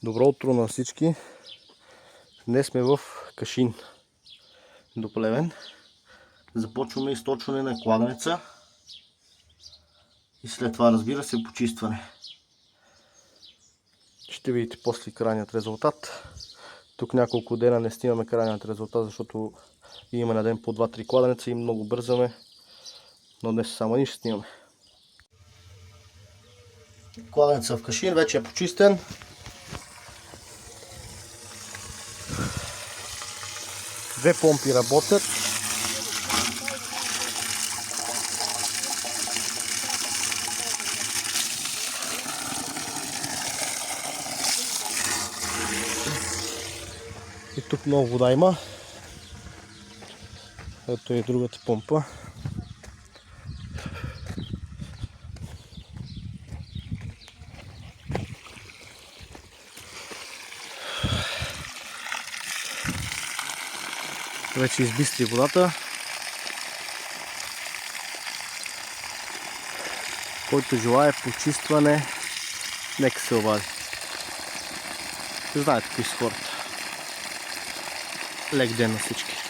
Добро утро на всички! Днес сме в Кашин до Плевен. Започваме източване на кладенеца и след това, разбира се, почистване. Ще видите после крайният резултат. Тук няколко дена не снимаме крайният резултат, защото имаме на ден по 2-3 кладенеца и много бързаме, но днес само ние ще снимаме. Кладенеца в Кашин вече е почистен. Две помпи работят. И тук много вода има. Ето е другата помпа. Вече избистри водата. Който желае почистване, нека се обади. Знаете какви са хората. Лек ден на всички!